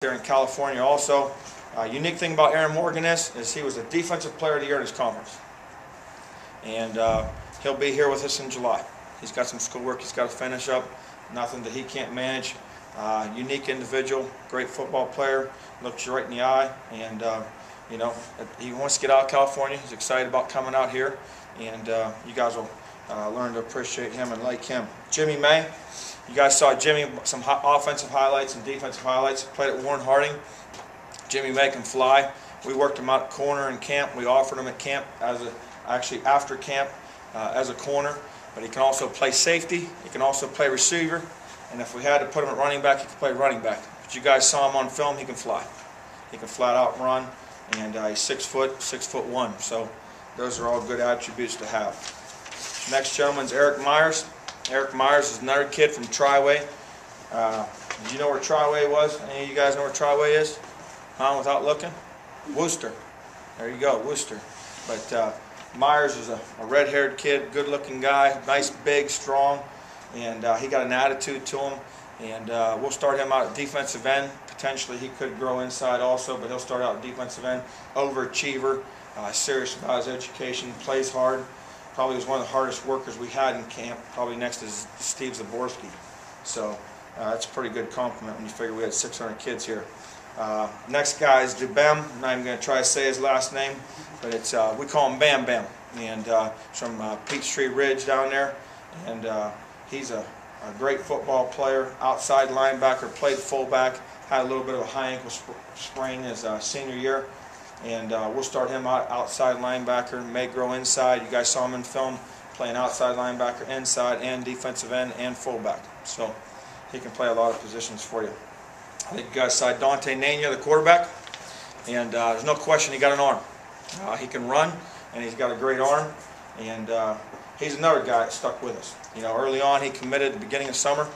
there in California also. Unique thing about Aaron Morgan is he was a Defensive Player of the Year in his conference. And he'll be here with us in July. He's got some schoolwork he's got to finish up, nothing that he can't manage. Unique individual, great football player, looks you right in the eye, and you know, he wants to get out of California. He's excited about coming out here, and you guys will learn to appreciate him and like him. Jimmy May, you guys saw Jimmy, some offensive highlights and defensive highlights. Played at Warren Harding. Jimmy May can fly. We worked him out at corner in camp. We offered him at camp actually after camp as a corner, but he can also play safety. He can also play receiver, and if we had to put him at running back, he can play running back. But you guys saw him on film. He can fly. He can flat out run, and he's 6 foot, 6'1". So those are all good attributes to have. Next gentleman's Eric Myers. Eric Myers is another kid from Triway. Did you know where Triway was? Any of you guys know where Triway is? Huh? Without looking? Worcester. There you go, Worcester. But Myers is a red-haired kid, good-looking guy, nice, big, strong, and he got an attitude to him. And we'll start him out at defensive end. Potentially he could grow inside also, but he'll start out at defensive end. Overachiever, serious about his education, plays hard. Probably was one of the hardest workers we had in camp, probably next to Steve Zaborski. So that's a pretty good compliment when you figure we had 600 kids here. Next guy is Dubem. I'm not even going to try to say his last name, but it's we call him Bam Bam, and from Peachtree Ridge down there. And he's a great football player, outside linebacker, played fullback, had a little bit of a high ankle sprain his senior year. And we'll start him out outside linebacker, may grow inside. You guys saw him in film playing outside linebacker, inside, and defensive end, and fullback. So he can play a lot of positions for you. I think you guys saw Dante Nania, the quarterback, and there's no question he got an arm. He can run, and he's got a great arm, and he's another guy that stuck with us. You know, early on he committed at the beginning of summer,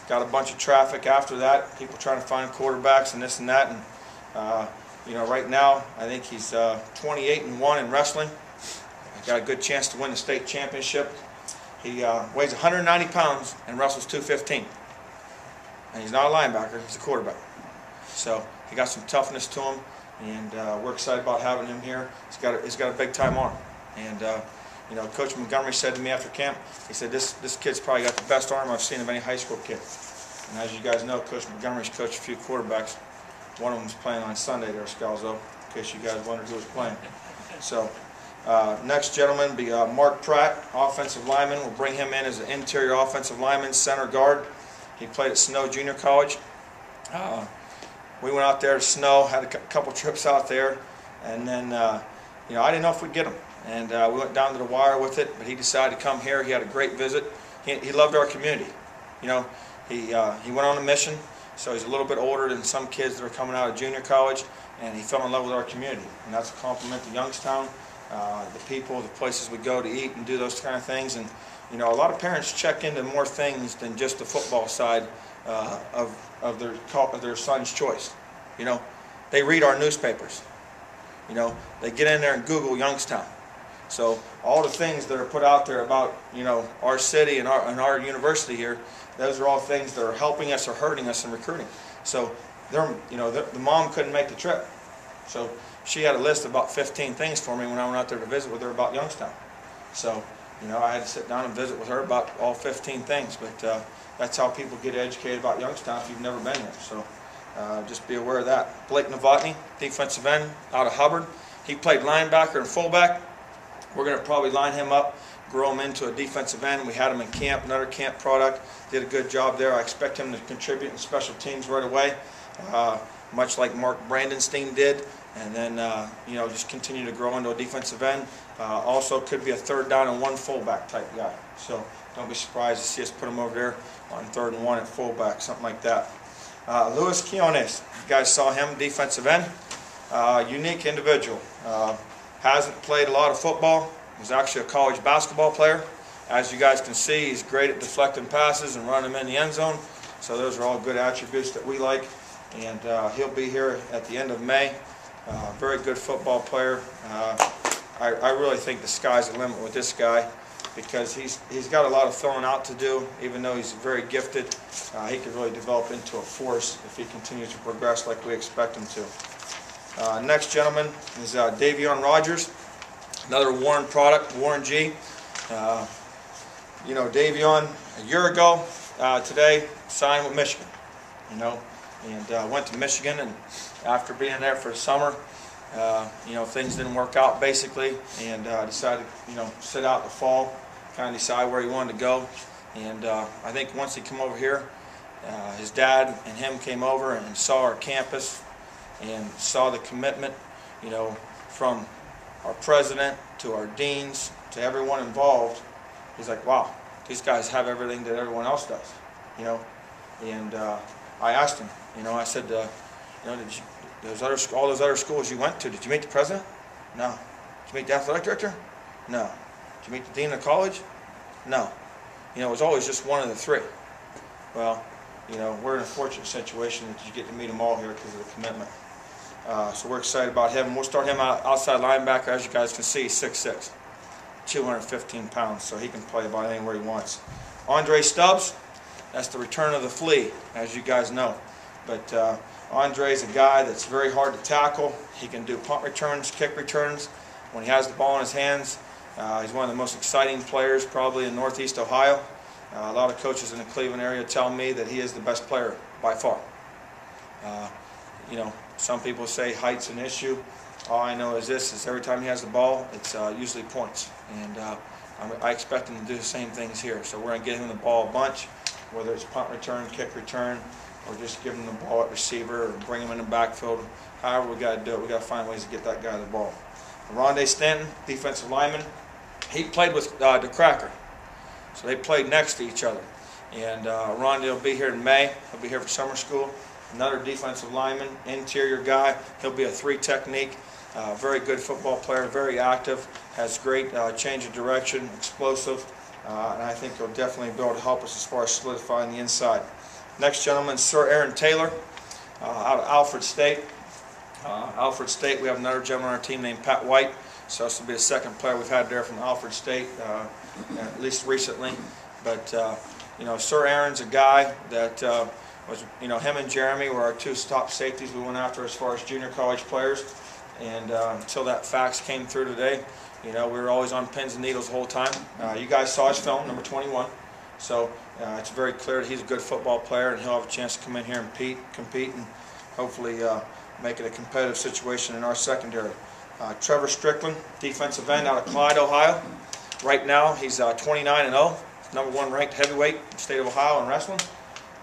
got a bunch of traffic after that, people trying to find quarterbacks and this and that, and you know, right now, I think he's 28-1 in wrestling. He's got a good chance to win the state championship. He weighs 190 pounds and wrestles 215. And he's not a linebacker, he's a quarterback. So he got some toughness to him, and we're excited about having him here. He's got a big-time arm. And you know, Coach Montgomery said to me after camp, he said, this kid's probably got the best arm I've seen of any high school kid. And as you guys know, Coach Montgomery's coached a few quarterbacks. One of them's playing on Sunday there, Scalzo, in case you guys wondered who was playing. So, next gentleman be Mark Pratt, offensive lineman. We'll bring him in as an interior offensive lineman, center guard. He played at Snow Junior College. We went out there to Snow, had a couple trips out there, and then, you know, I didn't know if we'd get him. And we went down to the wire with it, but he decided to come here. He had a great visit. He loved our community. You know, he went on a mission. So he's a little bit older than some kids that are coming out of junior college, and he fell in love with our community. And that's a compliment to Youngstown, the people, the places we go to eat and do those kind of things. And you know, a lot of parents check into more things than just the football side of their son's choice. You know, they read our newspapers. You know, they get in there and Google Youngstown. So all the things that are put out there about, you know, our city and our university here, those are all things that are helping us or hurting us in recruiting. So, you know, the mom couldn't make the trip. So she had a list of about 15 things for me when I went out there to visit with her about Youngstown. So, you know, I had to sit down and visit with her about all 15 things. But that's how people get educated about Youngstown if you've never been here. So just be aware of that. Blake Novotny, defensive end out of Hubbard. He played linebacker and fullback. We're going to probably line him up, grow him into a defensive end. We had him in camp, another camp product. Did a good job there. I expect him to contribute in special teams right away, much like Mark Brandenstein did. And then, you know, just continue to grow into a defensive end. Also could be a third down and one fullback type guy. So don't be surprised to see us put him over there on 3rd and 1 at fullback, something like that. Luis Quiones, you guys saw him, defensive end. Unique individual. Hasn't played a lot of football. He's actually a college basketball player. As you guys can see, he's great at deflecting passes and running them in the end zone. So those are all good attributes that we like. And he'll be here at the end of May. Very good football player. I really think the sky's the limit with this guy. because he's got a lot of filling out to do. Even though he's very gifted, he could really develop into a force if he continues to progress like we expect him to. Next gentleman is Davion Rogers, another Warren product, Warren G. You know, Davion, a year ago today, signed with Michigan, you know, and went to Michigan, and after being there for the summer, you know, things didn't work out basically, and decided, you know, sit out the fall, kind of decide where he wanted to go. And I think once he came over here, his dad and him came over and saw our campus and saw the commitment, you know, from our president to our deans to everyone involved. He's like, wow, these guys have everything that everyone else does, you know. And I asked him, you know, I said, you know, all those other schools you went to, did you meet the president? No. Did you meet the athletic director? No. Did you meet the dean of college? No. You know, it was always just one of the three. Well, you know, we're in a fortunate situation that you get to meet them all here because of the commitment. So we're excited about him. We'll start him out outside linebacker. As you guys can see, 6'6", 215 pounds, so he can play about anywhere he wants. Andre Stubbs, that's the return of the flea, as you guys know. But Andre's a guy that's very hard to tackle. He can do punt returns, kick returns. When he has the ball in his hands, he's one of the most exciting players probably in Northeast Ohio. A lot of coaches in the Cleveland area tell me that he is the best player by far. You know, some people say height's an issue. All I know is this, is every time he has the ball, it's usually points. And I expect him to do the same things here. So we're going to get him the ball a bunch, whether it's punt return, kick return, or just give him the ball at receiver, or bring him in the backfield. However we got to do it, we got to find ways to get that guy the ball. Rondé Stanton, defensive lineman, he played with DeCracker. So they played next to each other. And Rondé will be here in May. He'll be here for summer school. Another defensive lineman, interior guy. He'll be a 3 technique. Very good football player, very active, has great change of direction, explosive, and I think he'll definitely be able to help us as far as solidifying the inside. Next gentleman, Sir Aaron Taylor, out of Alfred State. Alfred State, we have another gentleman on our team named Pat White, so this will be the second player we've had there from Alfred State, at least recently. But you know, Sir Aaron's a guy that was, you know, him and Jeremy were our 2 top safeties we went after as far as junior college players. And until that fax came through today, you know, we were always on pins and needles the whole time. You guys saw his film, number 21. So it's very clear that he's a good football player, and he'll have a chance to come in here and compete and hopefully make it a competitive situation in our secondary. Trevor Strickland, defensive end out of Clyde, Ohio. Right now, he's 29-0, number 1 ranked heavyweight in the state of Ohio in wrestling.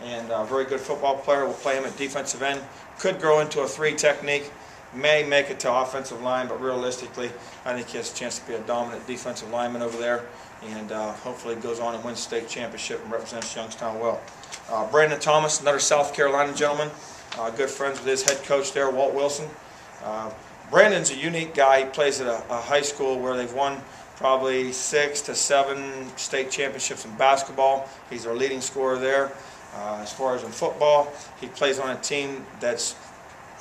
And a very good football player. We'll play him at defensive end. Could grow into a 3 technique. May make it to offensive line, but realistically, I think he has a chance to be a dominant defensive lineman over there, and hopefully goes on and wins state championship and represents Youngstown well. Brandon Thomas, another South Carolina gentleman, good friends with his head coach there, Walt Wilson. Brandon's a unique guy. He plays at a high school where they've won probably 6 to 7 state championships in basketball. He's our leading scorer there. As far as in football, he plays on a team that's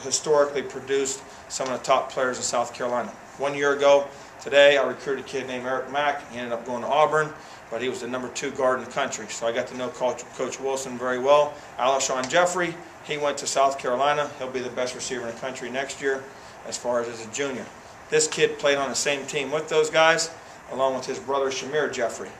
historically produced some of the top players in South Carolina. 1 year ago today, I recruited a kid named Eric Mack. He ended up going to Auburn, but he was the number 2 guard in the country. So I got to know Coach Wilson very well. Alshon Jeffrey, he went to South Carolina. He'll be the best receiver in the country next year as far as a junior. This kid played on the same team with those guys, along with his brother Shamir Jeffrey.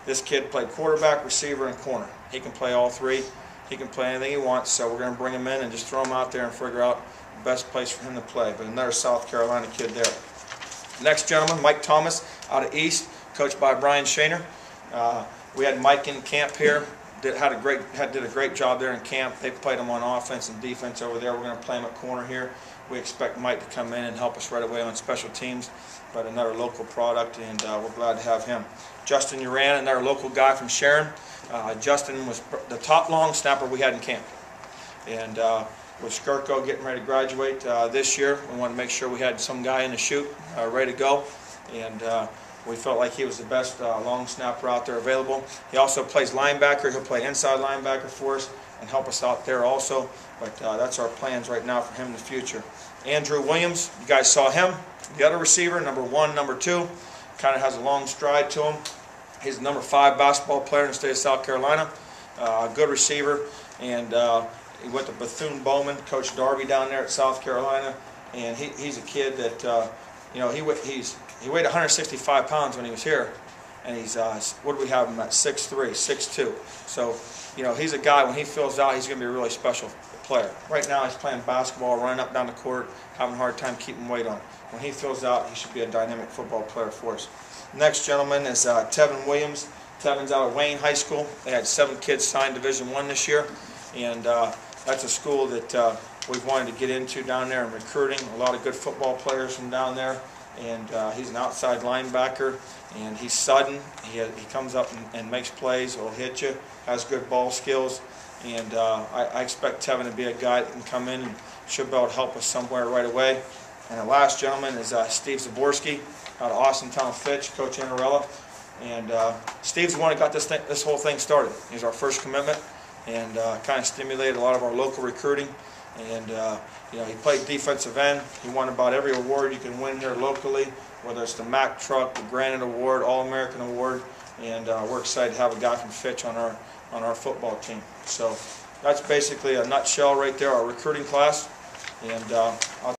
This kid played quarterback, receiver, and corner. He can play all 3. He can play anything he wants, so we're going to bring him in and just throw him out there and figure out the best place for him to play. But another South Carolina kid there. Next gentleman, Mike Thomas, out of East, coached by Brian Shaner. We had Mike in camp here. Did a great job there in camp. They played him on offense and defense over there. We're going to play him at corner here. We expect Mike to come in and help us right away on special teams, but another local product, and we're glad to have him. Justin Uran, another local guy from Sharon. Justin was the top long snapper we had in camp. And with Skirko getting ready to graduate this year, we wanted to make sure we had some guy in the chute ready to go. And we felt like he was the best long snapper out there available. He also plays linebacker. He'll play inside linebacker for us and help us out there also. But that's our plans right now for him in the future. Andrew Williams, you guys saw him. The other receiver, number 1, number 2, kind of has a long stride to him. He's the #5 basketball player in the state of South Carolina. Good receiver, and he went to Bethune-Bowman, Coach Darby down there at South Carolina, and he's a kid that he weighed 165 pounds when he was here, and he's what do we have him at, 6'3", 6'2". So he's a guy, when he fills out, he's going to be a really special player. Right now he's playing basketball, running up down the court, having a hard time keeping weight on. When he fills out, he should be a dynamic football player for us. Next gentleman is Tevin Williams. Tevin's out of Wayne High School. They had 7 kids sign Division I this year, and that's a school that we've wanted to get into down there in recruiting. A lot of good football players from down there, and he's an outside linebacker, and he's sudden. He comes up and makes plays, will hit you, has good ball skills, and I expect Tevin to be a guy that can come in and should be able to help us somewhere right away. And the last gentleman is Steve Zaborski out of Austintown Fitch, Coach Anarella. And Steve's the one that got this whole thing started. He's our first commitment, and kind of stimulated a lot of our local recruiting. And he played defensive end. He won about every award you can win here locally, whether it's the Mack Truck, the Granite Award, All-American Award. And we're excited to have a guy from Fitch on our football team. So that's basically a nutshell right there, our recruiting class. And I'll